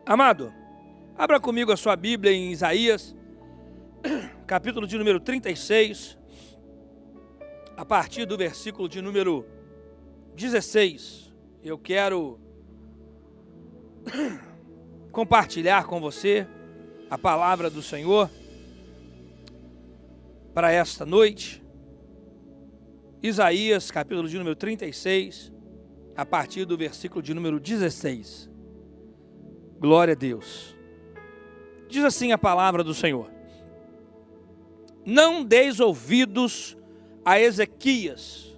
Amado, abra comigo a sua Bíblia em Isaías, capítulo de número 36, a partir do versículo de número 16. Eu quero compartilhar com você a palavra do Senhor para esta noite. Isaías, capítulo de número 36, a partir do versículo de número 16. Glória a Deus. Diz assim a palavra do Senhor: não deis ouvidos a Ezequias,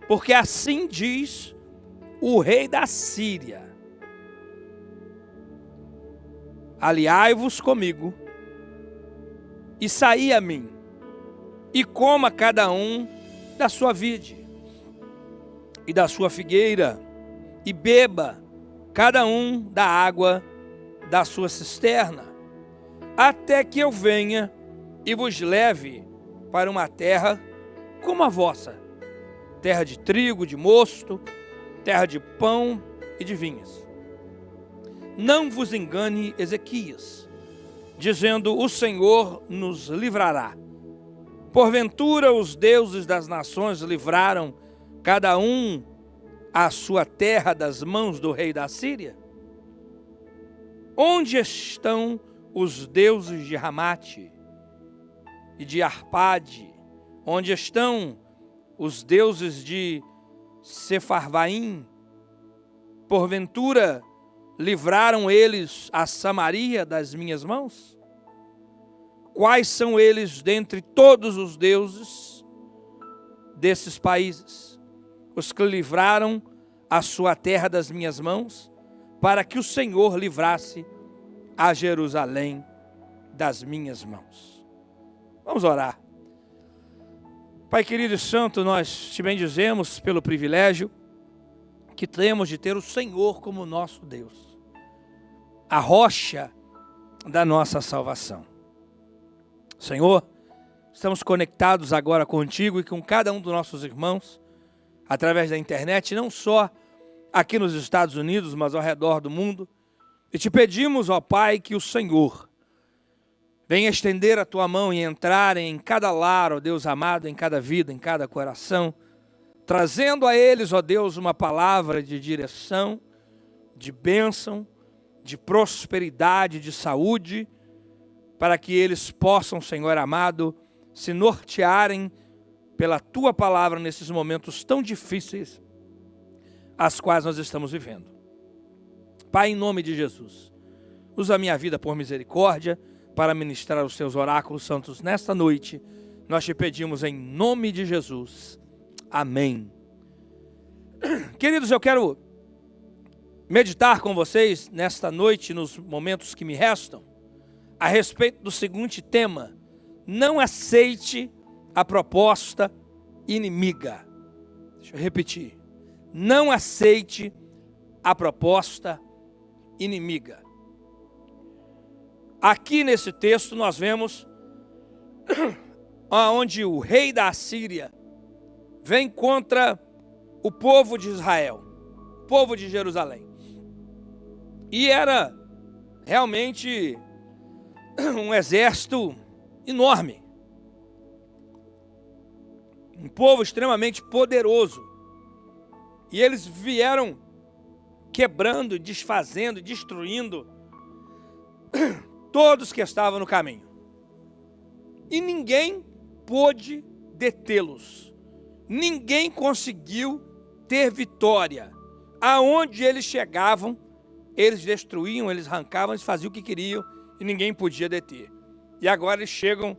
porque assim diz o rei da Síria: aliai-vos comigo, e saí a mim, e coma cada um da sua vide, e da sua figueira, e beba cada um da água da sua cisterna, até que eu venha e vos leve para uma terra como a vossa, terra de trigo, de mosto, terra de pão e de vinhas. Não vos engane Ezequias, dizendo: o Senhor nos livrará. Porventura os deuses das nações livraram cada um a sua terra das mãos do rei da Síria? Onde estão os deuses de Ramate e de Arpade? Onde estão os deuses de Sefarvaim? Porventura livraram eles a Samaria das minhas mãos? Quais são eles dentre todos os deuses desses países? Os que livraram a sua terra das minhas mãos, para que o Senhor livrasse a Jerusalém das minhas mãos. Vamos orar. Pai querido e santo, nós te bendizemos pelo privilégio que temos de ter o Senhor como nosso Deus, a rocha da nossa salvação. Senhor, estamos conectados agora contigo e com cada um dos nossos irmãos, através da internet, não só aqui nos Estados Unidos, mas ao redor do mundo. E te pedimos, ó Pai, que o Senhor venha estender a tua mão e entrar em cada lar, ó Deus amado, em cada vida, em cada coração, trazendo a eles, ó Deus, uma palavra de direção, de bênção, de prosperidade, de saúde, para que eles possam, Senhor amado, se nortearem pela tua palavra nesses momentos tão difíceis as quais nós estamos vivendo. Pai, em nome de Jesus, usa a minha vida por misericórdia para ministrar os teus oráculos santos nesta noite. Nós te pedimos em nome de Jesus. Amém. Queridos, eu quero meditar com vocês nesta noite, nos momentos que me restam, a respeito do seguinte tema: não aceite a proposta inimiga. Deixa eu repetir. Não aceite a proposta inimiga. Aqui nesse texto nós vemos onde o rei da Assíria vem contra o povo de Israel, o povo de Jerusalém. E era realmente um exército enorme. Um povo extremamente poderoso. E eles vieram quebrando, desfazendo, destruindo todos que estavam no caminho. E ninguém pôde detê-los. Ninguém conseguiu ter vitória. Aonde eles chegavam, eles destruíam, eles arrancavam, eles faziam o que queriam e ninguém podia deter. E agora eles chegam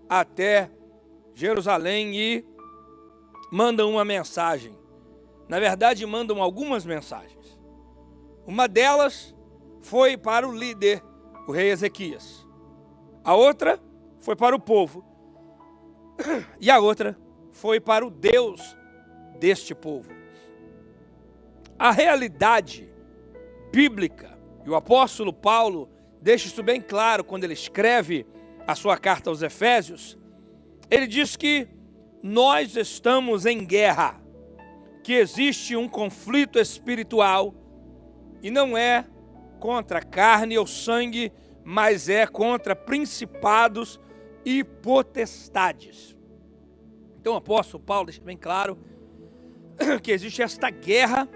até Jerusalém e mandam uma mensagem. Na verdade, mandam algumas mensagens. Uma delas foi para o líder, o rei Ezequias. A outra foi para o povo. E a outra foi para o Deus deste povo. A realidade bíblica, e o apóstolo Paulo deixa isso bem claro quando ele escreve a sua carta aos Efésios. Ele diz que nós estamos em guerra, que existe um conflito espiritual e não é contra a carne ou sangue, mas é contra principados e potestades. Então o apóstolo Paulo deixa bem claro que existe esta guerra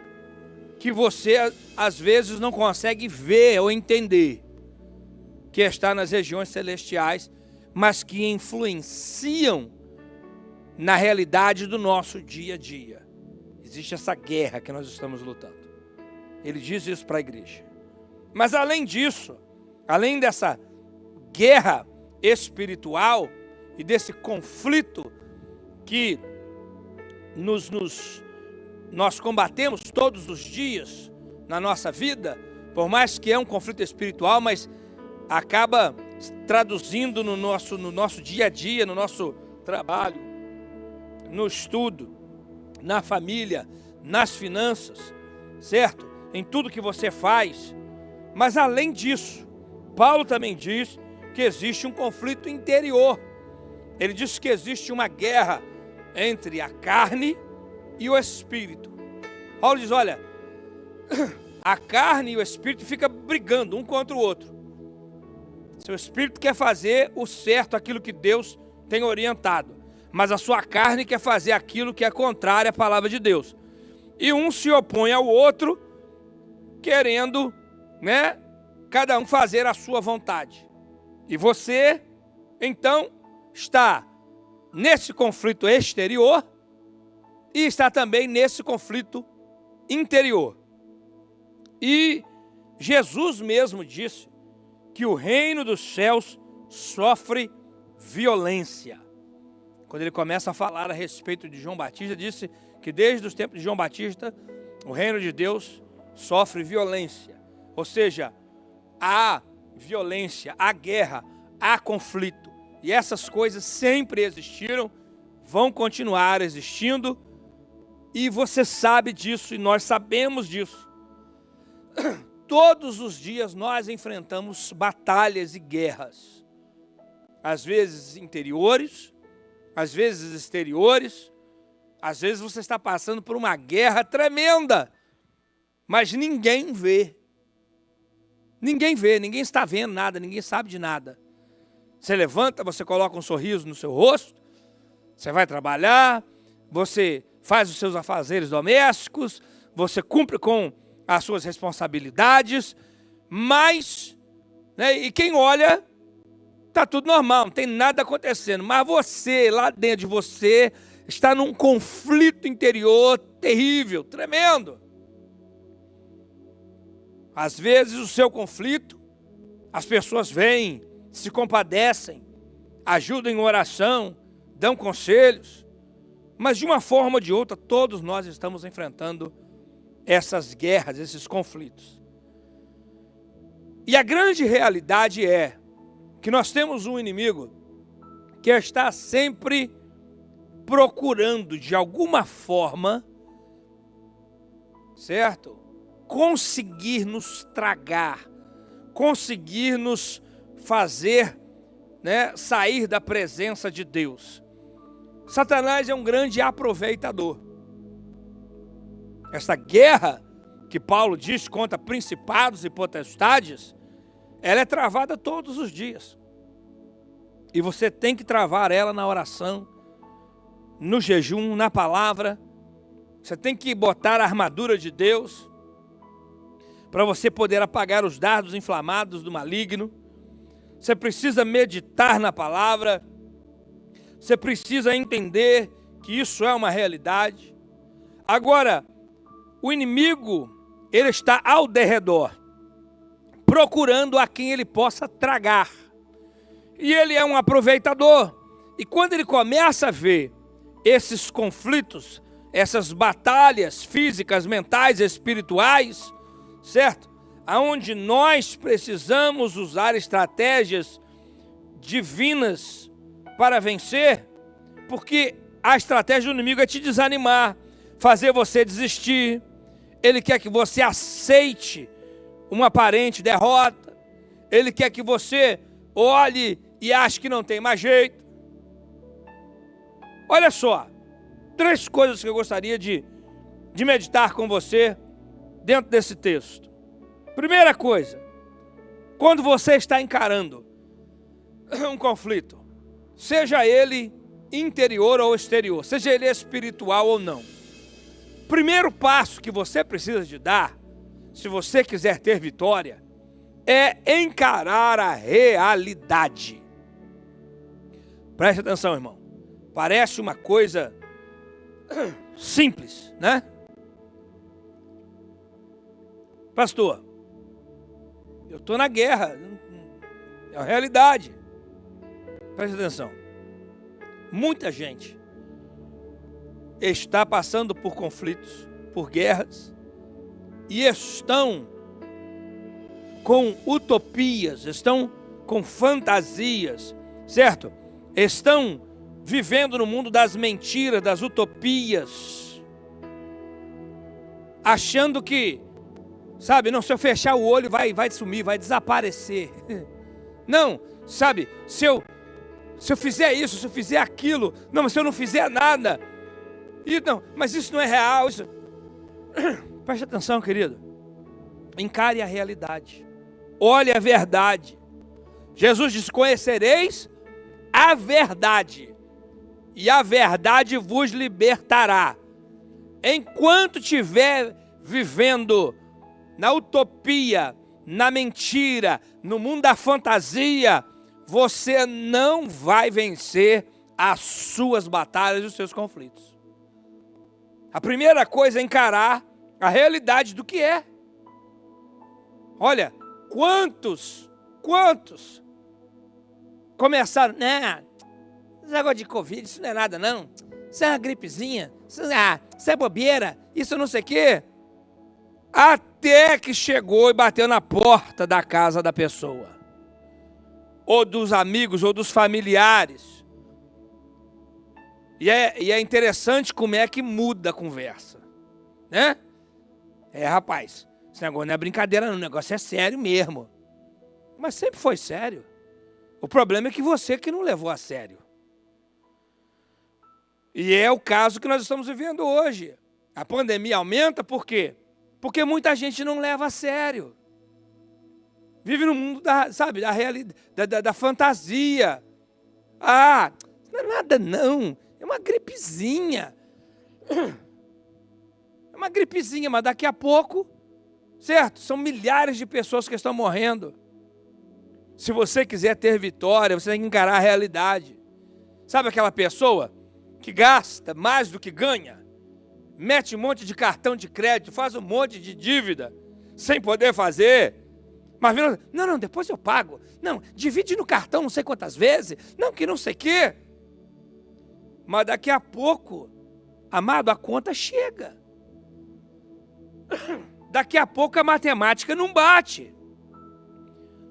que você às vezes não consegue ver ou entender, que está nas regiões celestiais, mas que influenciam na realidade do nosso dia a dia. Existe essa guerra que nós estamos lutando. Ele diz isso para a igreja. Mas além disso, além dessa guerra espiritual e desse conflito que nós combatemos todos os dias na nossa vida, por mais que é um conflito espiritual, mas acaba traduzindo no nosso dia a dia, no nosso trabalho, no estudo, na família, nas finanças, certo? Em tudo que você faz. Mas além disso, Paulo também diz que existe um conflito interior. Ele diz que existe uma guerra entre a carne e o espírito. Paulo diz, olha, a carne e o espírito ficam brigando um contra o outro. Seu espírito quer fazer o certo, aquilo que Deus tem orientado, mas a sua carne quer fazer aquilo que é contrário à palavra de Deus. E um se opõe ao outro, querendo, cada um fazer a sua vontade. E você, então, está nesse conflito exterior e está também nesse conflito interior. E Jesus mesmo disse que o reino dos céus sofre violência. Quando ele começa a falar a respeito de João Batista, disse que desde os tempos de João Batista, o reino de Deus sofre violência. Ou seja, há violência, há guerra, há conflito. E essas coisas sempre existiram, vão continuar existindo, e você sabe disso e nós sabemos disso. Todos os dias nós enfrentamos batalhas e guerras, às vezes interiores, às vezes exteriores, às vezes você está passando por uma guerra tremenda, mas ninguém vê. Ninguém vê, ninguém está vendo nada, ninguém sabe de nada. Você levanta, você coloca um sorriso no seu rosto, você vai trabalhar, você faz os seus afazeres domésticos, você cumpre com as suas responsabilidades, mas, e quem olha, está tudo normal, não tem nada acontecendo, mas você, lá dentro de você, está num conflito interior terrível, tremendo. Às vezes o seu conflito, as pessoas vêm, se compadecem, ajudam em oração, dão conselhos, mas de uma forma ou de outra, todos nós estamos enfrentando essas guerras, esses conflitos. E a grande realidade é que nós temos um inimigo que está sempre procurando, de alguma forma, certo? Conseguir nos tragar, conseguir nos fazer, sair da presença de Deus. Satanás é um grande aproveitador. Essa guerra que Paulo diz contra principados e potestades, ela é travada todos os dias. E você tem que travar ela na oração, no jejum, na palavra. Você tem que botar a armadura de Deus para você poder apagar os dardos inflamados do maligno. Você precisa meditar na palavra. Você precisa entender que isso é uma realidade. Agora, o inimigo, ele está ao derredor, procurando a quem ele possa tragar. E ele é um aproveitador. E quando ele começa a ver esses conflitos, essas batalhas físicas, mentais, espirituais, certo? Aonde nós precisamos usar estratégias divinas para vencer, porque a estratégia do inimigo é te desanimar, fazer você desistir. Ele quer que você aceite uma aparente derrota. Ele quer que você olhe e ache que não tem mais jeito. Olha só, 3 coisas que eu gostaria de meditar com você dentro desse texto. Primeira coisa, quando você está encarando um conflito, seja ele interior ou exterior, seja ele espiritual ou não, primeiro passo que você precisa de dar, se você quiser ter vitória, é encarar a realidade. Preste atenção, irmão. Parece uma coisa simples, né? Pastor, eu estou na guerra, é a realidade. Preste atenção. Muita gente está passando por conflitos, por guerras, e estão com utopias, estão com fantasias, certo? Estão vivendo no mundo das mentiras, das utopias, achando que, sabe, não, se eu fechar o olho vai sumir, vai desaparecer. Não, sabe, se eu fizer isso, se eu fizer aquilo, não, mas se eu não fizer nada, e não, mas isso não é real, isso... Preste atenção, querido. Encare a realidade. Olhe a verdade. Jesus disse: conhecereis a verdade, e a verdade vos libertará. Enquanto estiver vivendo na utopia, na mentira, no mundo da fantasia, você não vai vencer as suas batalhas e os seus conflitos. A primeira coisa é encarar a realidade do que é. Olha, quantos começaram, né? Esse negócio de Covid, isso não é nada não. Isso é uma gripezinha, isso é bobeira, isso não sei o quê. Até que chegou e bateu na porta da casa da pessoa, ou dos amigos, ou dos familiares. E é interessante como é que muda a conversa, né? Rapaz, esse negócio não é brincadeira não, o negócio é sério mesmo. Mas sempre foi sério. O problema é que você que não levou a sério. E é o caso que nós estamos vivendo hoje. A pandemia aumenta por quê? Porque muita gente não leva a sério. Vive no mundo da realidade, da fantasia. Não é nada não, é uma gripezinha. É uma gripezinha, mas daqui a pouco, certo? São milhares de pessoas que estão morrendo. Se você quiser ter vitória, você tem que encarar a realidade. Sabe aquela pessoa que gasta mais do que ganha? Mete um monte de cartão de crédito, faz um monte de dívida, sem poder fazer. Mas não, depois eu pago. Não, divide no cartão não sei quantas vezes. Não, que não sei o quê. Mas daqui a pouco, amado, a conta chega. Daqui a pouco a matemática não bate.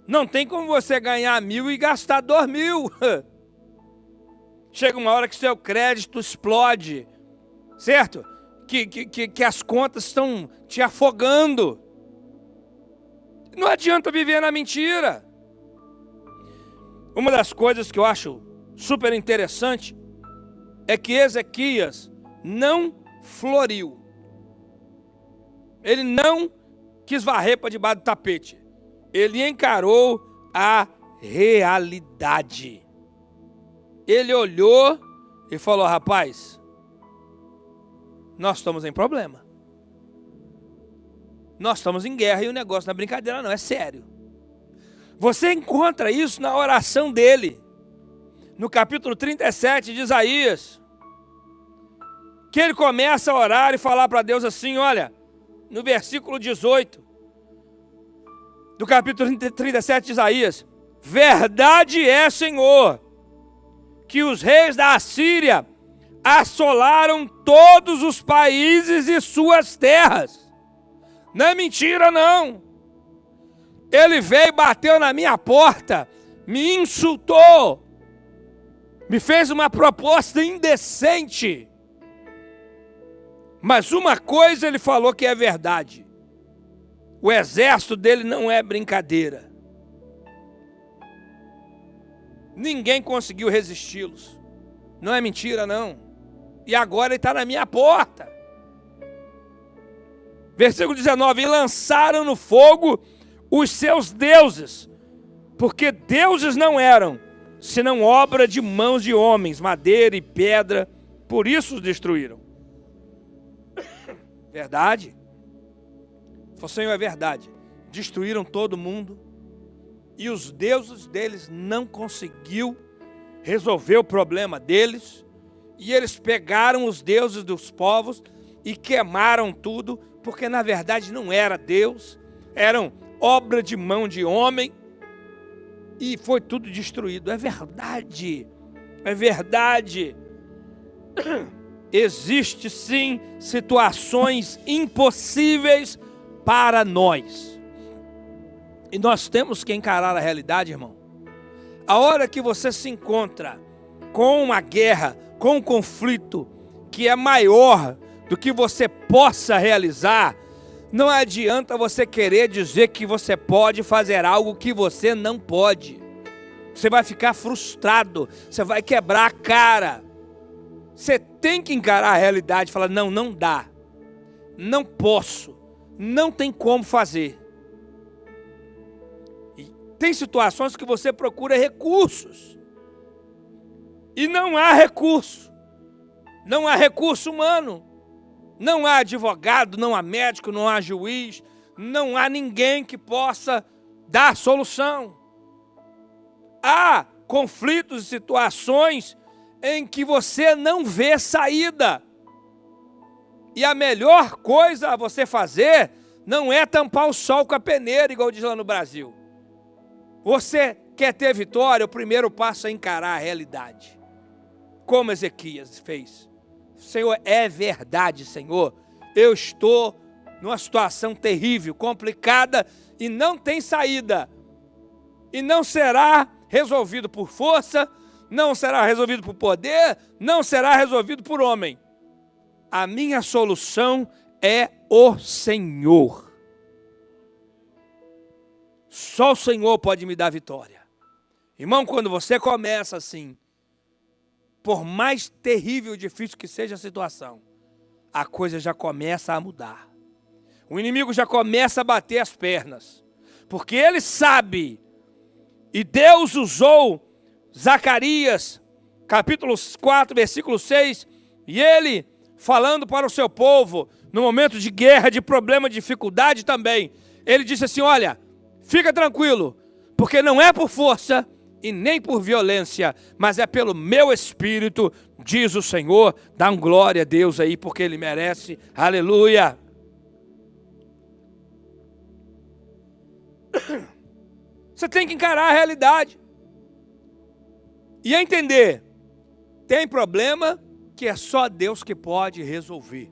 Não tem como você ganhar 1.000 e gastar 2.000. Chega uma hora que seu crédito explode, certo? Que as contas estão te afogando. Não adianta viver na mentira. Uma das coisas que eu acho super interessante é que Ezequias não floriu. Ele não quis varrer para debaixo do tapete. Ele encarou a realidade. Ele olhou e falou: rapaz, nós estamos em problema. Nós estamos em guerra e o negócio não é brincadeira não, é sério. Você encontra isso na oração dele, no capítulo 37 de Isaías, que ele começa a orar e falar para Deus assim, olha, no versículo 18, do capítulo 37 de Isaías: verdade é, Senhor, que os reis da Assíria assolaram todos os países e suas terras. Não é mentira não. Ele veio, bateu na minha porta, me insultou, me fez uma proposta indecente. Mas uma coisa ele falou que é verdade: o exército dele não é brincadeira. Ninguém conseguiu resisti-los. Não é mentira não. E agora ele está na minha porta. Versículo 19: e lançaram no fogo os seus deuses, porque deuses não eram, senão obra de mãos de homens, madeira e pedra, por isso os destruíram. Verdade? O Senhor, é verdade. Destruíram todo mundo e os deuses deles não conseguiu resolver o problema deles, e eles pegaram os deuses dos povos e queimaram tudo, porque na verdade não era Deus, eram obra de mão de homem, e foi tudo destruído. É verdade, é verdade. Existe sim situações impossíveis para nós, e nós temos que encarar a realidade, irmão. A hora que você se encontra com uma guerra, com um conflito que é maior do que você possa realizar, não adianta você querer dizer que você pode fazer algo que você não pode. Você vai ficar frustrado, você vai quebrar a cara. Você tem que encarar a realidade e falar: não, não dá, não posso, não tem como fazer. E tem situações que você procura recursos, e não há recurso, não há recurso humano. Não há advogado, não há médico, não há juiz, não há ninguém que possa dar solução. Há conflitos e situações em que você não vê saída. E a melhor coisa a você fazer não é tampar o sol com a peneira, igual diz lá no Brasil. Você quer ter vitória, o primeiro passo é encarar a realidade. Como Ezequias fez. Senhor, é verdade, Senhor, eu estou numa situação terrível, complicada, e não tem saída, e não será resolvido por força, não será resolvido por poder, não será resolvido por homem. A minha solução é o Senhor. Só o Senhor pode me dar vitória. Irmão, quando você começa assim, por mais terrível e difícil que seja a situação, a coisa já começa a mudar. O inimigo já começa a bater as pernas, porque ele sabe, e Deus usou Zacarias, capítulo 4, versículo 6, e ele, falando para o seu povo, no momento de guerra, de problema, de dificuldade também, ele disse assim: olha, fica tranquilo, porque não é por força, e nem por violência, mas é pelo meu Espírito, diz o Senhor. Dá um glória a Deus aí, porque Ele merece, aleluia. Você tem que encarar a realidade, e entender, tem problema que é só Deus que pode resolver.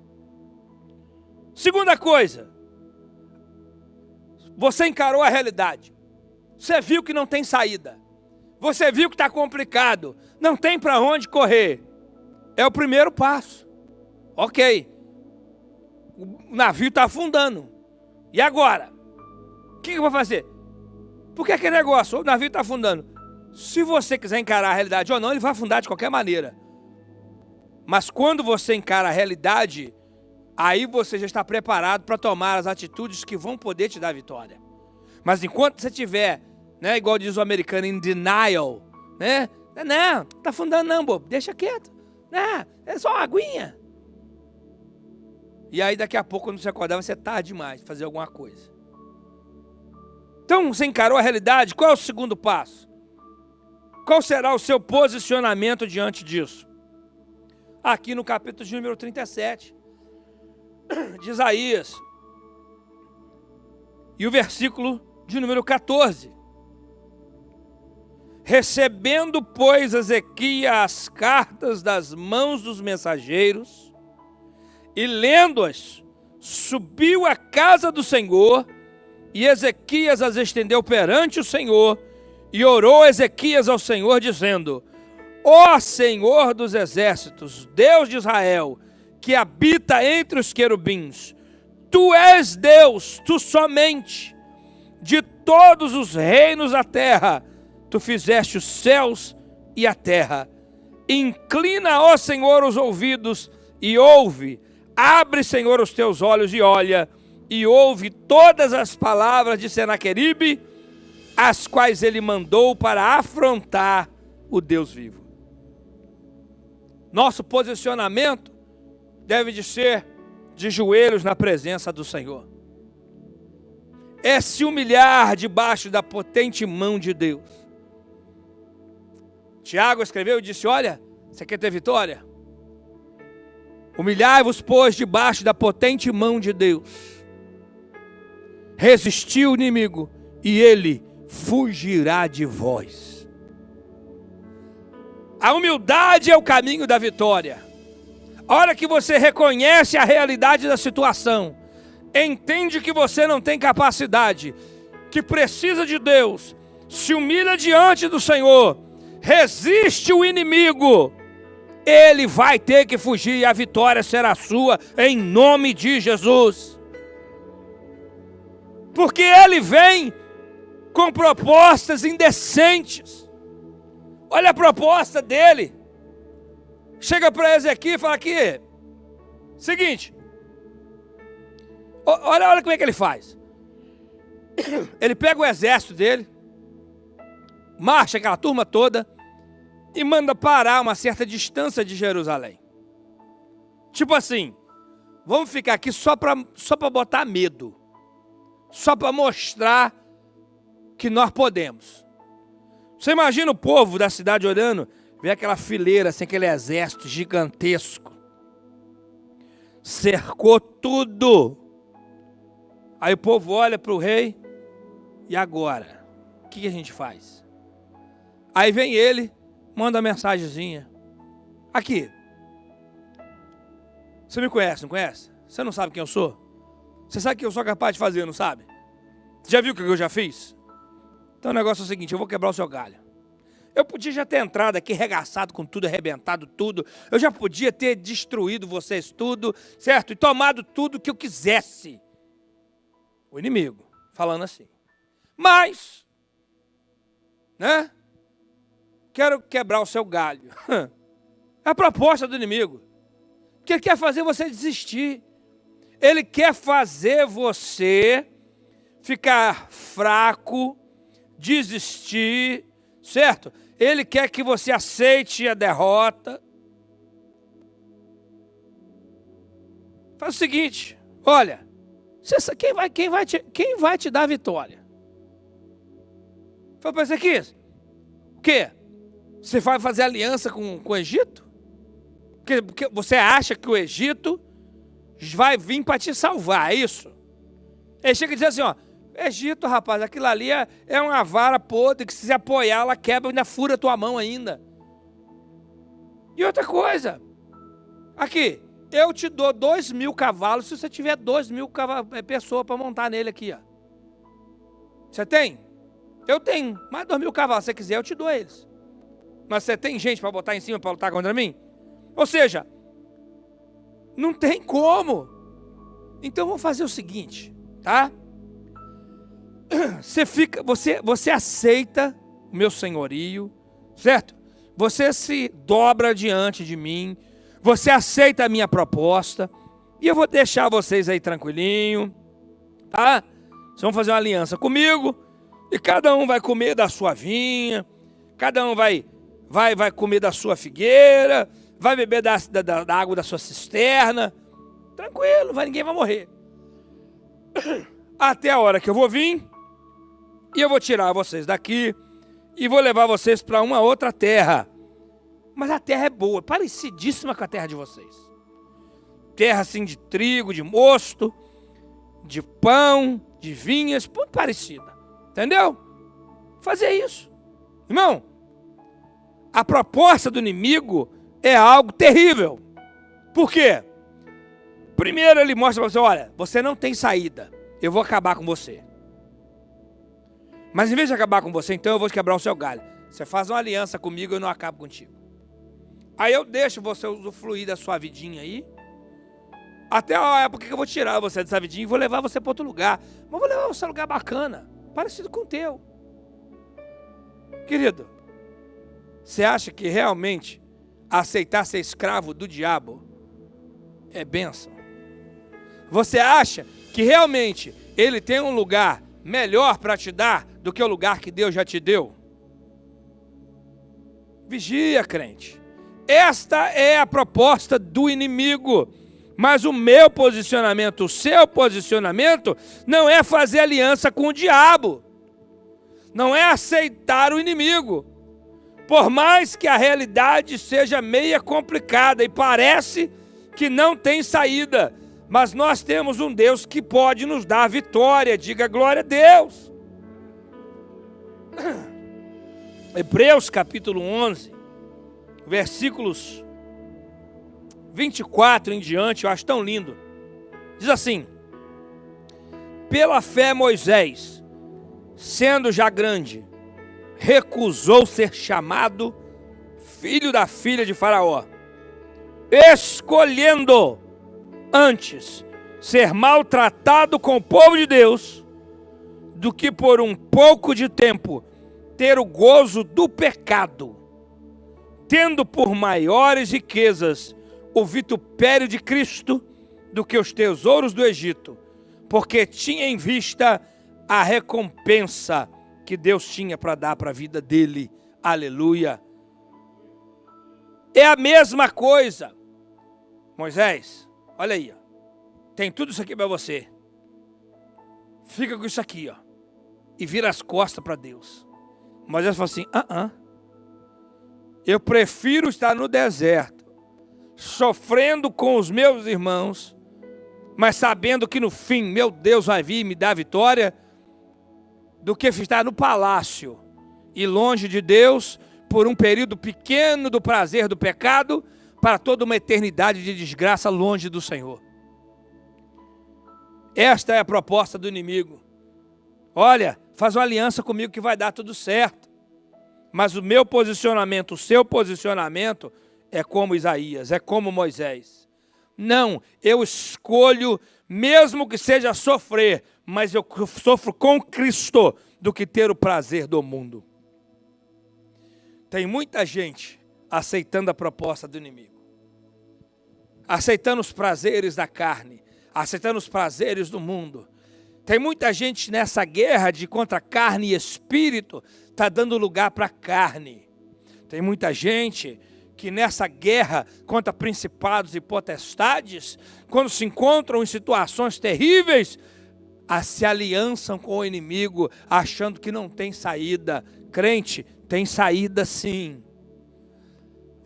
Segunda coisa, você encarou a realidade, você viu que não tem saída, você viu que está complicado, não tem para onde correr. É o primeiro passo. Ok, o navio está afundando. E agora? O que eu vou fazer? Porque aquele negócio, o navio está afundando. Se você quiser encarar a realidade ou não, ele vai afundar de qualquer maneira. Mas quando você encara a realidade, aí você já está preparado para tomar as atitudes que vão poder te dar vitória. Mas enquanto você estiver, né, igual diz o americano, in denial, né? Não, tá afundando não, bobo, deixa quieto. Não, é só uma aguinha. E aí daqui a pouco, quando você acordar, vai ser tarde demais de fazer alguma coisa. Então, você encarou a realidade, qual é o segundo passo? Qual será o seu posicionamento diante disso? Aqui no capítulo de número 37, de Isaías, e o versículo de número 14. Recebendo, pois, Ezequias as cartas das mãos dos mensageiros, e lendo-as, subiu à casa do Senhor, e Ezequias as estendeu perante o Senhor, e orou Ezequias ao Senhor, dizendo: ó Senhor dos exércitos, Deus de Israel, que habita entre os querubins, tu és Deus, tu somente, de todos os reinos da terra, tu fizeste os céus e a terra. Inclina, ó Senhor, os ouvidos e ouve. Abre, Senhor, os teus olhos e olha. e ouve todas as palavras de Senaqueribe, as quais ele mandou para afrontar o Deus vivo. Nosso posicionamento deve de ser de joelhos na presença do Senhor. É se humilhar debaixo da potente mão de Deus. Tiago escreveu e disse: olha, você quer ter vitória? Humilhai-vos, pois, debaixo da potente mão de Deus. Resistiu o inimigo e ele fugirá de vós. A humildade é o caminho da vitória. A hora que você reconhece a realidade da situação, entende que você não tem capacidade, que precisa de Deus, se humilha diante do Senhor, resiste o inimigo, ele vai ter que fugir e a vitória será sua, em nome de Jesus. Porque ele vem com propostas indecentes. Olha a proposta dele. Chega para Ezequiel e fala aqui, seguinte, olha como é que ele faz. Ele pega o exército dele, marcha aquela turma toda e manda parar uma certa distância de Jerusalém. Tipo assim, vamos ficar aqui só para botar medo, só para mostrar que nós podemos. Você imagina o povo da cidade olhando, vê aquela fileira, assim, aquele exército gigantesco, cercou tudo. Aí o povo olha para o rei, e agora? O que a gente faz? Aí vem ele, manda uma mensagenzinha. Aqui. Você me conhece, não conhece? Você não sabe quem eu sou? Você sabe o que eu sou capaz de fazer, não sabe? Você já viu o que eu já fiz? Então o negócio é o seguinte, eu vou quebrar o seu galho. Eu podia já ter entrado aqui regaçado com tudo, arrebentado tudo. Eu já podia ter destruído vocês tudo, certo? E tomado tudo que eu quisesse. O inimigo, falando assim. Mas, né? Quero quebrar o seu galho. É a proposta do inimigo. Porque ele quer fazer você desistir. Ele quer fazer você ficar fraco, desistir, certo? Ele quer que você aceite a derrota. Faz o seguinte, olha, quem vai te dar a vitória? Fala para você aqui, o quê? Você vai fazer aliança com o Egito? Porque você acha que o Egito vai vir para te salvar, é isso? Ele chega e diz assim, ó, Egito, rapaz, aquilo ali é uma vara podre que se apoiar, ela quebra e ainda fura a tua mão ainda. E outra coisa, aqui, eu te dou 2.000 cavalos se você tiver 2.000 pessoas para montar nele aqui, ó. Você tem? Eu tenho mais 2.000 cavalos, se você quiser eu te dou eles. Mas você tem gente para botar em cima para lutar contra mim? Ou seja, não tem como. Então vamos fazer o seguinte, tá? Você aceita o meu senhorio, certo? Você se dobra diante de mim, você aceita a minha proposta, e eu vou deixar vocês aí tranquilinho, tá? Vocês vão fazer uma aliança comigo, e cada um vai comer da sua vinha, cada um vai comer da sua figueira, vai beber da água da sua cisterna, tranquilo, ninguém vai morrer. Até a hora que eu vou vir, e eu vou tirar vocês daqui e vou levar vocês para uma outra terra. Mas a terra é boa, parecidíssima com a terra de vocês. Terra assim de trigo, de mosto, de pão, de vinhas, muito parecida. Entendeu? Fazer isso. Irmão, a proposta do inimigo é algo terrível. Por quê? Primeiro ele mostra para você, olha, você não tem saída, eu vou acabar com você. Mas em vez de acabar com você, então eu vou quebrar o seu galho. Você faz uma aliança comigo e eu não acabo contigo. Aí eu deixo você usufruir da sua vidinha aí. Até a época que eu vou tirar você dessa vidinha e vou levar você para outro lugar. Mas vou levar você para um lugar bacana, parecido com o teu. Querido, você acha que realmente aceitar ser escravo do diabo é bênção? Você acha que realmente ele tem um lugar melhor para te dar do que o lugar que Deus já te deu? Vigia, crente. Esta é a proposta do inimigo. Mas o meu posicionamento, o seu posicionamento, não é fazer aliança com o diabo. Não é aceitar o inimigo. Por mais que a realidade seja meia complicada e parece que não tem saída, mas nós temos um Deus que pode nos dar vitória. Diga glória a Deus. Hebreus capítulo 11, versículos 24 em diante, eu acho tão lindo. Diz assim: pela fé Moisés, sendo já grande, recusou ser chamado filho da filha de Faraó, escolhendo antes ser maltratado com o povo de Deus, do que por um pouco de tempo ter o gozo do pecado, tendo por maiores riquezas o vitupério de Cristo do que os tesouros do Egito, porque tinha em vista a recompensa que Deus tinha para dar para a vida dele. Aleluia. É a mesma coisa. Moisés, olha aí, ó. Tem tudo isso aqui para você. Fica com isso aqui, ó, e vira as costas para Deus. Moisés falou assim: eu prefiro estar no deserto, sofrendo com os meus irmãos, mas sabendo que no fim meu Deus vai vir e me dar vitória, do que estar no palácio e longe de Deus por um período pequeno do prazer do pecado, para toda uma eternidade de desgraça longe do Senhor. Esta é a proposta do inimigo. Olha, faz uma aliança comigo que vai dar tudo certo. Mas o meu posicionamento, o seu posicionamento é como Isaías, é como Moisés. Não, eu escolho, mesmo que seja sofrer, mas eu sofro com Cristo do que ter o prazer do mundo. Tem muita gente aceitando a proposta do inimigo, aceitando os prazeres da carne, aceitando os prazeres do mundo. Tem muita gente nessa guerra de contra carne e espírito, está dando lugar para a carne. Tem muita gente que nessa guerra contra principados e potestades, quando se encontram em situações terríveis, se aliançam com o inimigo, achando que não tem saída. Crente, tem saída sim.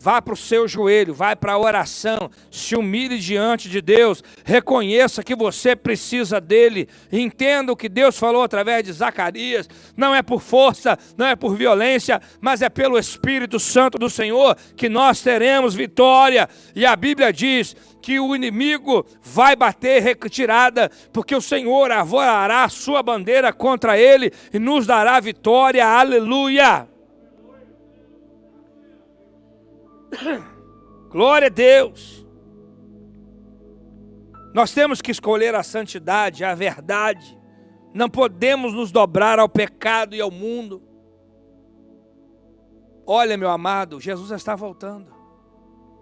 Vá para o seu joelho, vai para a oração, se humilhe diante de Deus, reconheça que você precisa dele, entenda o que Deus falou através de Zacarias, não é por força, não é por violência, mas é pelo Espírito Santo do Senhor que nós teremos vitória. E a Bíblia diz que o inimigo vai bater retirada, porque o Senhor arvorará a sua bandeira contra ele e nos dará vitória. Aleluia! Glória a Deus. Nós temos que escolher a santidade, a verdade. Não podemos nos dobrar ao pecado e ao mundo. Olha, meu amado, Jesus está voltando.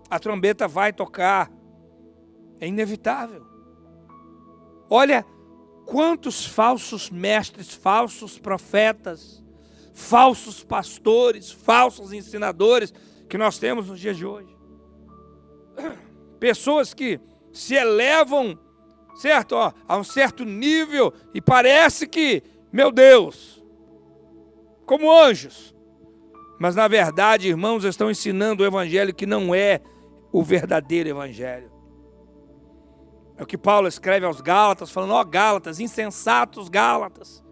A trombeta vai tocar. É inevitável. Olha quantos falsos mestres, falsos profetas, falsos pastores, falsos ensinadores que nós temos nos dias de hoje. Pessoas que se elevam, certo, a um certo nível e parece que, meu Deus, como anjos. Mas na verdade, irmãos, estão ensinando o evangelho que não é o verdadeiro evangelho. É o que Paulo escreve aos Gálatas, falando: Gálatas, insensatos Gálatas,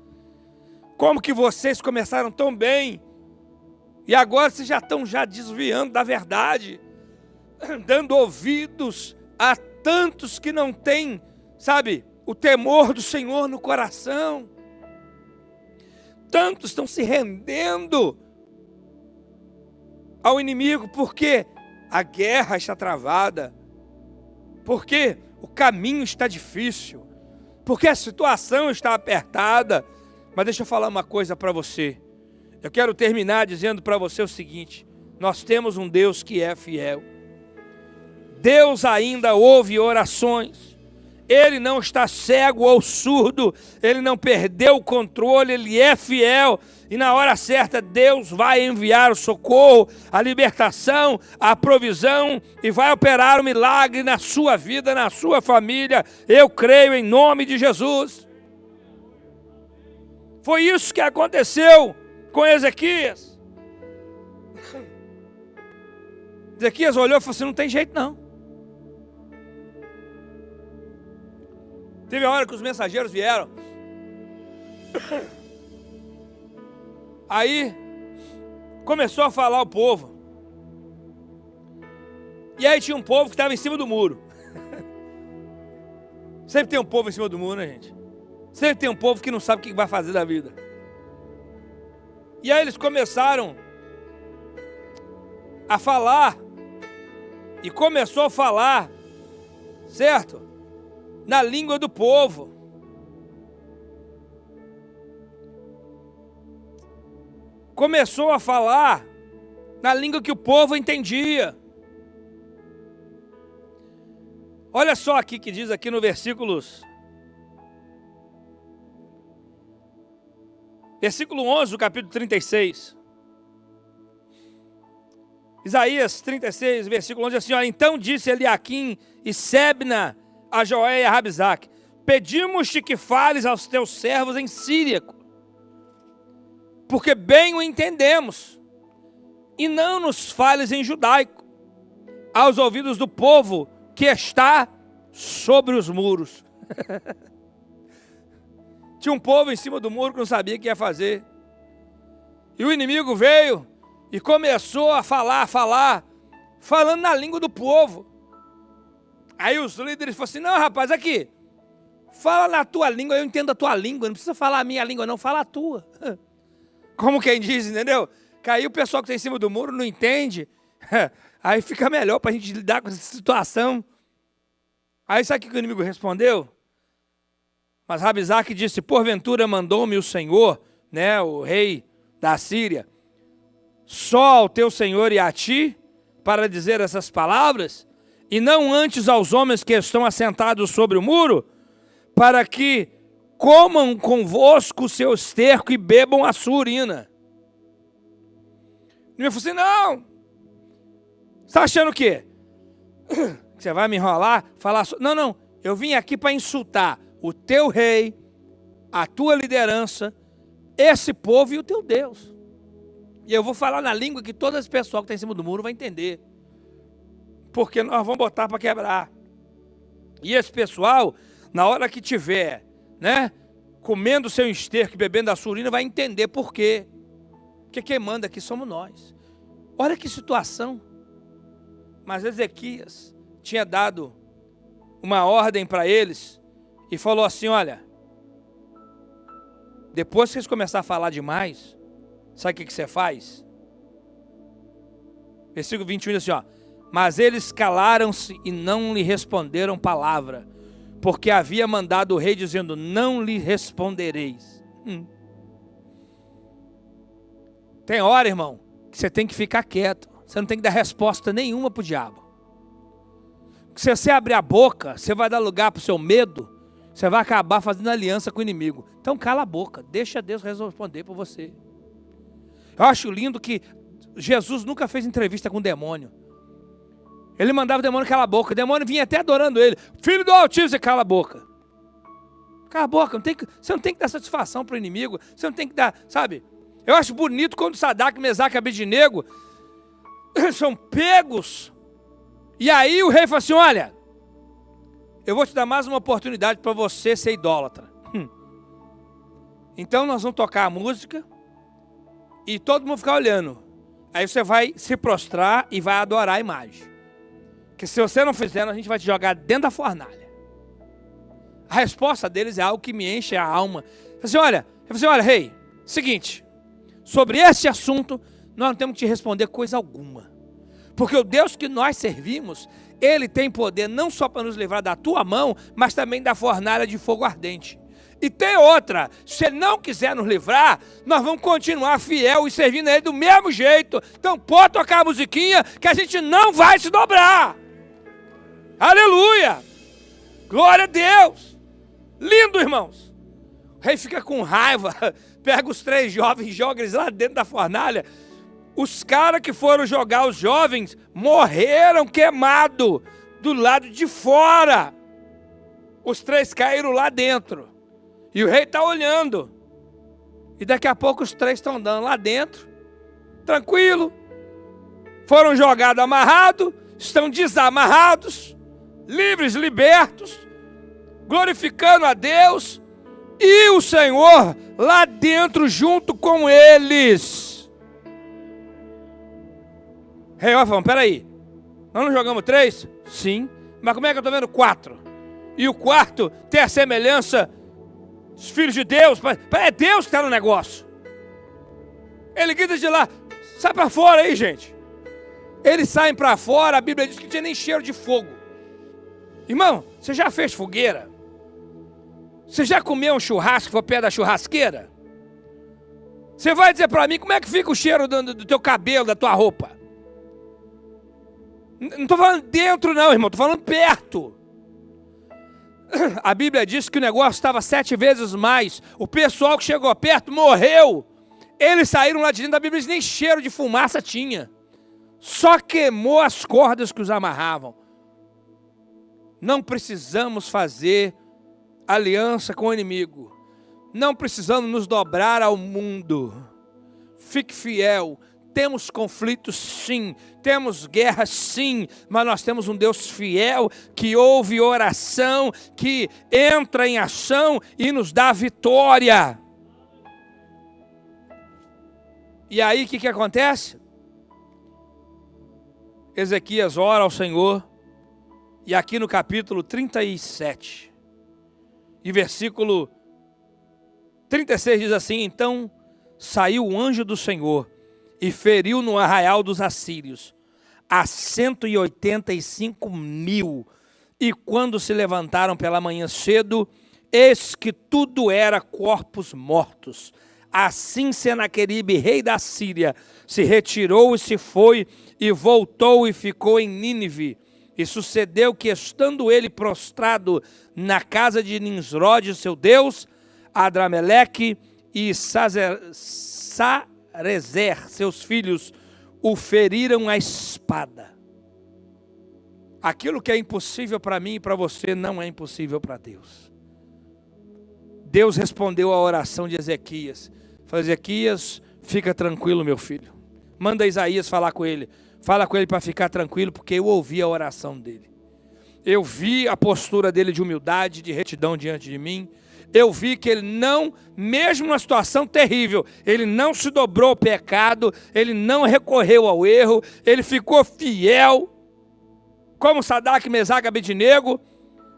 como que vocês começaram tão bem, e agora vocês já estão desviando da verdade, dando ouvidos a tantos que não têm, sabe, o temor do Senhor no coração. Tantos estão se rendendo ao inimigo porque a guerra está travada, porque o caminho está difícil, porque a situação está apertada. Mas deixa eu falar uma coisa para você. Eu quero terminar dizendo para você o seguinte: nós temos um Deus que é fiel. Deus ainda ouve orações. Ele não está cego ou surdo, ele não perdeu o controle, ele é fiel. E na hora certa Deus vai enviar o socorro, a libertação, a provisão e vai operar o milagre na sua vida, na sua família. Eu creio em nome de Jesus. Foi isso que aconteceu com Ezequias. Ezequias olhou e falou assim, não tem jeito não. Teve a hora que os mensageiros vieram. Aí começou a falar o povo. E aí tinha um povo que estava em cima do muro. Sempre tem um povo em cima do muro, né, gente? Sempre tem um povo que não sabe o que vai fazer da vida. E aí eles começaram a falar. E começou a falar, certo? Na língua do povo. Começou a falar na língua que o povo entendia. Olha só aqui que diz aqui no versículo 11 do capítulo 36. Isaías 36, versículo 11, assim, ó, então disse Eliaquim e Sebna a Joé e a Rabizaque, pedimos-te que fales aos teus servos em síriaco, porque bem o entendemos, e não nos fales em judaico, aos ouvidos do povo que está sobre os muros. Tinha um povo em cima do muro que não sabia o que ia fazer. E o inimigo veio e começou a falar, falando na língua do povo. Aí os líderes falaram assim, não rapaz, aqui, fala na tua língua, eu entendo a tua língua, não precisa falar a minha língua não, fala a tua. Como quem diz, entendeu? Que aí o pessoal que está em cima do muro não entende, aí fica melhor para a gente lidar com essa situação. Aí sabe o que o inimigo respondeu? Mas Rabizaque disse, porventura mandou-me o Senhor, né, o rei da Síria, só ao teu Senhor e a ti, para dizer essas palavras, e não antes aos homens que estão assentados sobre o muro, para que comam convosco o seu esterco e bebam a sua urina. E eu falei assim, não, você está achando o quê? Você vai me enrolar? Não, eu vim aqui para insultar o teu rei, a tua liderança, esse povo e o teu Deus. E eu vou falar na língua que todo esse pessoal que está em cima do muro vai entender. Porque nós vamos botar para quebrar. E esse pessoal, na hora que tiver, né, comendo o seu esterco e bebendo a sua urina, vai entender por quê. Porque quem manda aqui somos nós. Olha que situação. Mas Ezequias tinha dado uma ordem para eles e falou assim, olha, depois que vocês começarem a falar demais, sabe o que você faz? Versículo 21 diz assim, ó, mas eles calaram-se e não lhe responderam palavra, porque havia mandado o rei dizendo, não lhe respondereis. Tem hora, irmão, que você tem que ficar quieto, você não tem que dar resposta nenhuma para o diabo. Se você abrir a boca, você vai dar lugar para o seu medo, você vai acabar fazendo aliança com o inimigo. Então cala a boca, deixa Deus responder por você. Eu acho lindo que Jesus nunca fez entrevista com o demônio. Ele mandava o demônio calar a boca. O demônio vinha até adorando ele. Filho do Altíssimo, você cala a boca. Cala a boca. Você não tem que dar satisfação para o inimigo. Você não tem que dar, sabe? Eu acho bonito quando Sadraque, Mesaque e Abednego são pegos. E aí o rei fala assim, olha, eu vou te dar mais uma oportunidade para você ser idólatra. Então nós vamos tocar a música e todo mundo ficar olhando. Aí você vai se prostrar e vai adorar a imagem. Que se você não fizer, a gente vai te jogar dentro da fornalha. A resposta deles é algo que me enche a alma. Eu falei assim, olha, rei, seguinte, sobre esse assunto, nós não temos que te responder coisa alguma. Porque o Deus que nós servimos, Ele tem poder não só para nos livrar da tua mão, mas também da fornalha de fogo ardente. E tem outra, se Ele não quiser nos livrar, nós vamos continuar fiel e servindo a Ele do mesmo jeito. Então pode tocar a musiquinha que a gente não vai se dobrar. Aleluia! Glória a Deus! Lindo, irmãos! O rei fica com raiva, pega os 3 jovens e joga eles lá dentro da fornalha. Os caras que foram jogar os jovens morreram queimados do lado de fora. Os 3 caíram lá dentro. E o rei está olhando. E daqui a pouco os 3 estão andando lá dentro, tranquilo. Foram jogados amarrados, estão desamarrados, livres, libertos, glorificando a Deus. E o Senhor lá dentro junto com eles. Rei, ó, falando, peraí, nós não jogamos 3? Sim, mas como é que eu estou vendo 4? E o quarto tem a semelhança dos filhos de Deus, é Deus que está no negócio. Ele grita de lá, sai para fora aí, gente. Eles saem para fora, a Bíblia diz que não tinha nem cheiro de fogo. Irmão, você já fez fogueira? Você já comeu um churrasco que foi perto da churrasqueira? Você vai dizer para mim como é que fica o cheiro do teu cabelo, da tua roupa? Não estou falando dentro não, irmão, estou falando perto. A Bíblia diz que o negócio estava 7 vezes mais. O pessoal que chegou perto morreu. Eles saíram lá de dentro, da Bíblia diz, nem cheiro de fumaça tinha. Só queimou as cordas que os amarravam. Não precisamos fazer aliança com o inimigo. Não precisamos nos dobrar ao mundo. Fique fiel. Temos conflitos sim, temos guerras sim, mas nós temos um Deus fiel que ouve oração, que entra em ação e nos dá vitória. E aí o que acontece? Ezequias ora ao Senhor, e aqui no capítulo 37, e versículo 36 diz assim: então saiu o anjo do Senhor e feriu no arraial dos assírios a 185.000. E quando se levantaram pela manhã cedo, eis que tudo era corpos mortos. Assim Senaqueribe, rei da Síria, se retirou e se foi, e voltou e ficou em Nínive. E sucedeu que, estando ele prostrado na casa de Nimrode, seu Deus, Adrameleque e Sarezer, seus filhos, o feriram à espada. Aquilo que é impossível para mim e para você não é impossível para Deus. Deus respondeu à oração de Ezequias. Falou: Ezequias, fica tranquilo, meu filho. Manda Isaías falar com ele. Fala com ele para ficar tranquilo, porque eu ouvi a oração dele. Eu vi a postura dele de humildade, de retidão diante de mim. Eu vi que ele não, mesmo numa situação terrível, ele não se dobrou ao pecado, ele não recorreu ao erro, ele ficou fiel, como Sadraque, Mesaque e Abednego.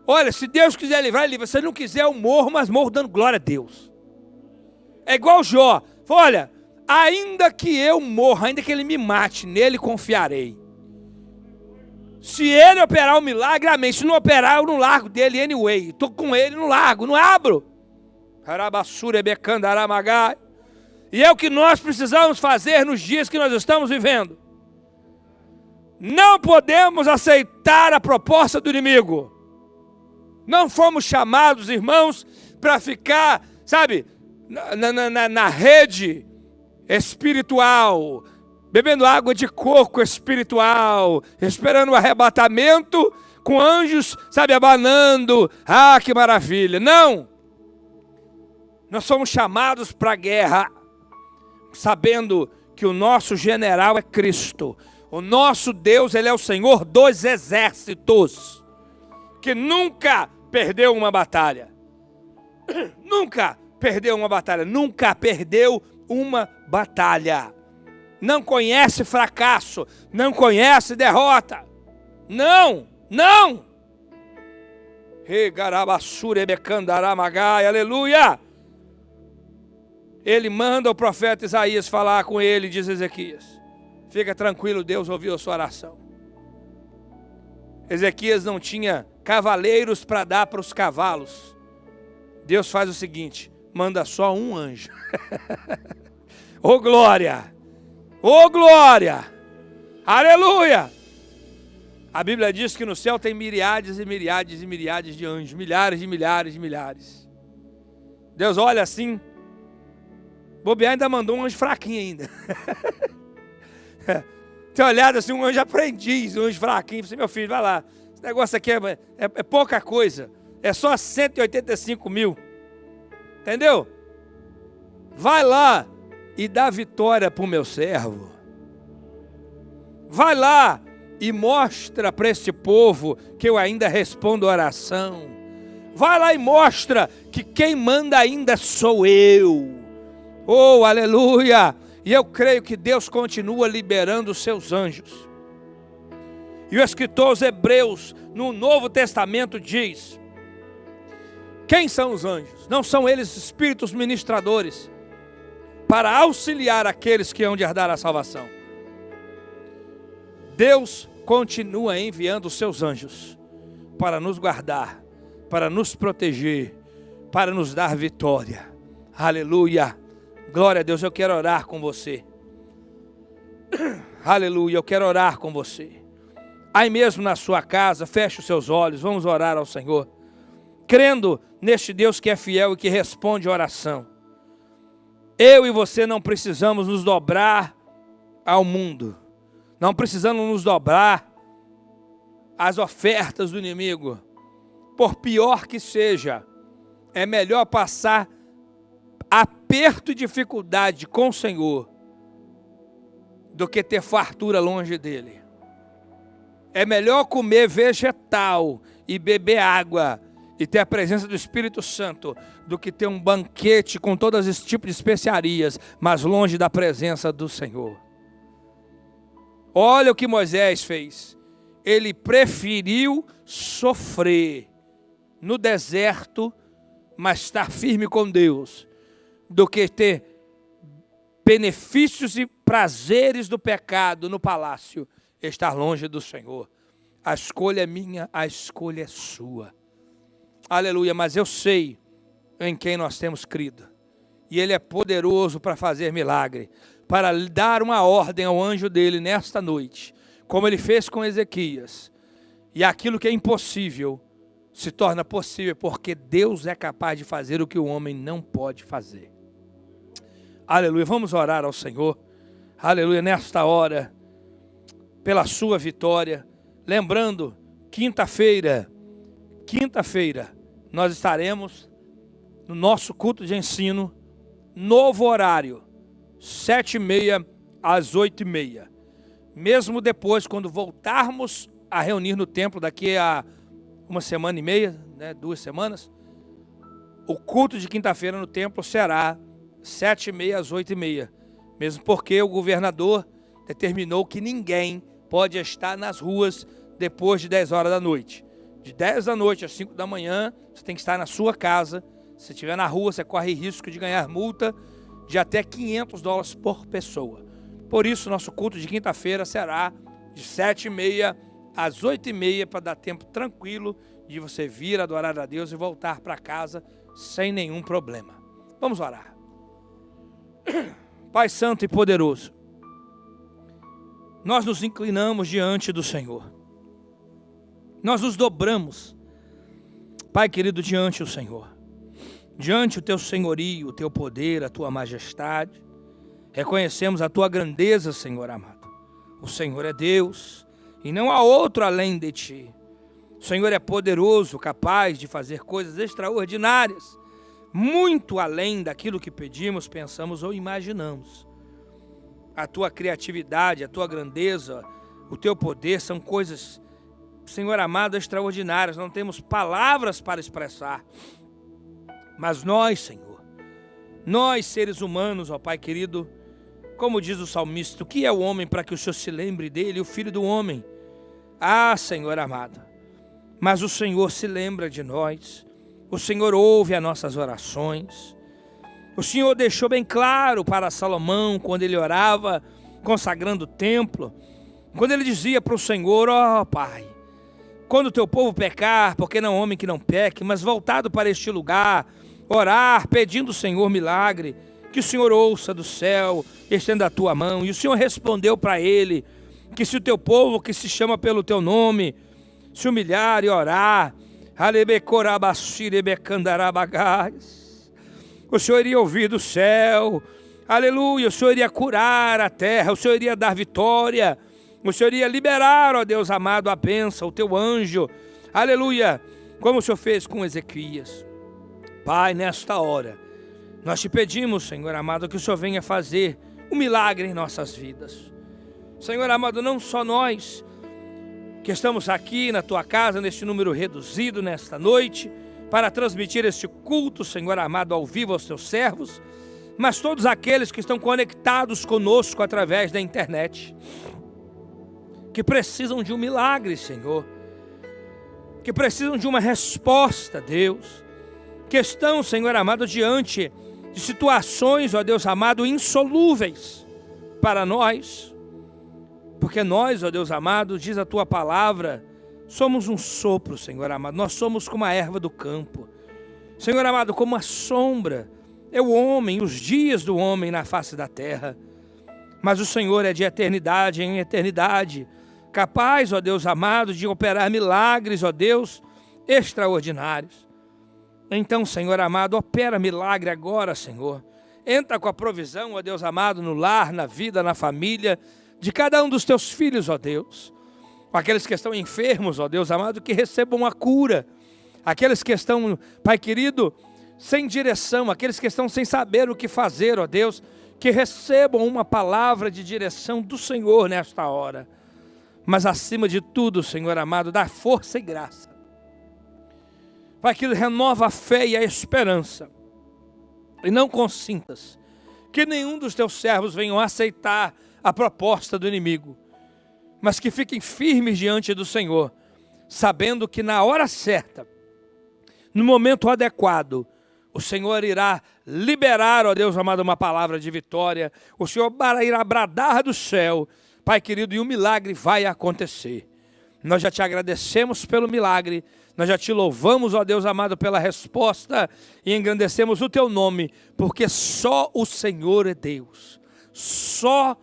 Olha, se Deus quiser livrar, ele livra. Se ele não quiser, eu morro, mas morro dando glória a Deus. É igual Jó. Olha, ainda que eu morra, ainda que ele me mate, nele confiarei. Se ele operar o milagre, amém. Se não operar, eu não largo dele anyway. Estou com ele, não largo, não abro. E é o que nós precisamos fazer nos dias que nós estamos vivendo. Não podemos aceitar a proposta do inimigo. Não fomos chamados, irmãos, para ficar, sabe, na rede espiritual, bebendo água de coco espiritual, esperando o arrebatamento, com anjos, sabe, abanando. Ah, que maravilha. Não! Nós somos chamados para a guerra, sabendo que o nosso general é Cristo. O nosso Deus, Ele é o Senhor dos exércitos, que nunca perdeu uma batalha. Nunca perdeu uma batalha. Nunca perdeu uma batalha. Não conhece fracasso, não conhece derrota. Não, não. Aleluia. Ele manda o profeta Isaías falar com ele, diz Ezequias: fica tranquilo, Deus ouviu a sua oração. Ezequias não tinha cavaleiros para dar para os cavalos. Deus faz o seguinte: manda só um anjo. Ô glória! Ô glória! Aleluia! A Bíblia diz que no céu tem miríades e miríades e miríades de anjos, milhares de milhares de milhares. Deus olha assim, bobear ainda mandou um anjo fraquinho ainda. Tem olhado assim, um anjo aprendiz, um anjo fraquinho. Você, meu filho, vai lá. Esse negócio aqui é pouca coisa. É só 185 mil. Entendeu? Vai lá e dá vitória para o meu servo. Vai lá e mostra para esse povo que eu ainda respondo oração. Vai lá e mostra que quem manda ainda sou eu. Oh, aleluia! E eu creio que Deus continua liberando os seus anjos. E o escritor aos Hebreus, no Novo Testamento, diz: quem são os anjos? Não são eles espíritos ministradores para auxiliar aqueles que hão de herdar a salvação? Deus continua enviando os seus anjos para nos guardar, para nos proteger, para nos dar vitória. Aleluia! Glória a Deus, eu quero orar com você. Aleluia, eu quero orar com você. Aí mesmo na sua casa, feche os seus olhos, vamos orar ao Senhor, crendo neste Deus que é fiel e que responde a oração. Eu e você não precisamos nos dobrar ao mundo, não precisamos nos dobrar às ofertas do inimigo. Por pior que seja, é melhor passar aperto e dificuldade com o Senhor do que ter fartura longe dele. É melhor comer vegetal e beber água e ter a presença do Espírito Santo do que ter um banquete com todos esses tipos de especiarias, mas longe da presença do Senhor. Olha o que Moisés fez. Ele preferiu sofrer no deserto, mas estar firme com Deus, do que ter benefícios e prazeres do pecado no palácio, estar longe do Senhor. A escolha é minha, a escolha é sua. Aleluia, mas eu sei em quem nós temos crido. E Ele é poderoso para fazer milagre, para dar uma ordem ao anjo dele nesta noite, como Ele fez com Ezequias. E aquilo que é impossível se torna possível, porque Deus é capaz de fazer o que o homem não pode fazer. Aleluia, vamos orar ao Senhor. Aleluia, nesta hora, pela sua vitória. Lembrando, quinta-feira, nós estaremos no nosso culto de ensino, novo horário, 7h30 às 8h30. Mesmo depois, quando voltarmos a reunir no templo, daqui a 1,5 semanas, 2 semanas, o culto de quinta-feira no templo será 7h30 às 8h30. Mesmo porque o governador determinou que ninguém pode estar nas ruas depois de 10 horas da noite. De 10 da noite às 5 da manhã, você tem que estar na sua casa. Se estiver na rua, você corre risco de ganhar multa de até $500 por pessoa. Por isso, nosso culto de quinta-feira será de 7h30 às 8h30, para dar tempo tranquilo de você vir adorar a Deus e voltar para casa sem nenhum problema. Vamos orar. Pai Santo e Poderoso, nós nos inclinamos diante do Senhor. Nós nos dobramos, Pai querido, diante do Senhor. Diante o Teu senhorio, o Teu poder, a Tua majestade. Reconhecemos a Tua grandeza, Senhor amado. O Senhor é Deus e não há outro além de Ti. O Senhor é poderoso, capaz de fazer coisas extraordinárias, muito além daquilo que pedimos, pensamos ou imaginamos. A Tua criatividade, a Tua grandeza, o Teu poder são coisas, Senhor amado, extraordinárias. Não temos palavras para expressar. Mas nós, Senhor, nós seres humanos, ó Pai querido, como diz o salmista, o que é o homem para que o Senhor se lembre dele, o filho do homem? Ah, Senhor amado, mas o Senhor se lembra de nós. O Senhor ouve as nossas orações. O Senhor deixou bem claro para Salomão, quando ele orava, consagrando o templo, quando ele dizia para o Senhor: ó Pai, quando o teu povo pecar, porque não é homem que não peque, mas voltado para este lugar, orar, pedindo ao Senhor milagre, que o Senhor ouça do céu, estenda a tua mão. E o Senhor respondeu para ele: que se o teu povo que se chama pelo teu nome se humilhar e orar, o Senhor iria ouvir do céu, aleluia, o Senhor iria curar a terra, o Senhor iria dar vitória, o Senhor iria liberar, ó Deus amado, a bênção, o teu anjo, aleluia, como o Senhor fez com Ezequias. Pai, nesta hora, nós te pedimos, Senhor amado, que o Senhor venha fazer um milagre em nossas vidas. Senhor amado, não só nós que estamos aqui na tua casa, neste número reduzido, nesta noite, para transmitir este culto, Senhor amado, ao vivo aos teus servos, mas todos aqueles que estão conectados conosco através da internet, que precisam de um milagre, Senhor, que precisam de uma resposta, Deus, que estão, Senhor amado, diante de situações, ó Deus amado, insolúveis para nós, porque nós, ó Deus amado, diz a tua palavra, somos um sopro, Senhor amado, nós somos como a erva do campo, Senhor amado, como a sombra, é o homem, os dias do homem na face da terra, mas o Senhor é de eternidade em eternidade, capaz, ó Deus amado, de operar milagres, ó Deus, extraordinários. Então, Senhor amado, opera milagre agora, Senhor, entra com a provisão, ó Deus amado, no lar, na vida, na família, de cada um dos teus filhos, ó Deus, aqueles que estão enfermos, ó Deus amado, que recebam a cura, aqueles que estão, Pai querido, sem direção, aqueles que estão sem saber o que fazer, ó Deus, que recebam uma palavra de direção do Senhor nesta hora, mas acima de tudo, Senhor amado, dá força e graça, Pai querido, renova a fé e a esperança, e não consintas que nenhum dos teus servos venham aceitar a proposta do inimigo, mas que fiquem firmes diante do Senhor, sabendo que na hora certa, no momento adequado, o Senhor irá liberar, ó Deus amado, uma palavra de vitória, o Senhor irá bradar do céu, Pai querido, e o milagre vai acontecer. Nós já te agradecemos pelo milagre, nós já te louvamos, ó Deus amado, pela resposta e engrandecemos o teu nome, porque só o Senhor é Deus, só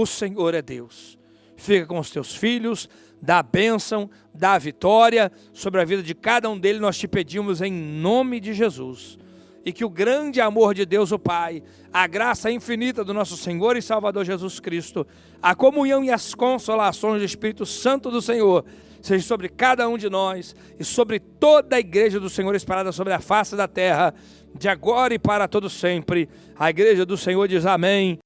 o Senhor é Deus. Fica com os teus filhos, dá a bênção, dá a vitória sobre a vida de cada um deles, nós te pedimos em nome de Jesus. E que o grande amor de Deus o Pai, a graça infinita do nosso Senhor e Salvador Jesus Cristo, a comunhão e as consolações do Espírito Santo do Senhor, seja sobre cada um de nós e sobre toda a igreja do Senhor espalhada sobre a face da terra, de agora e para todo sempre. A igreja do Senhor diz amém.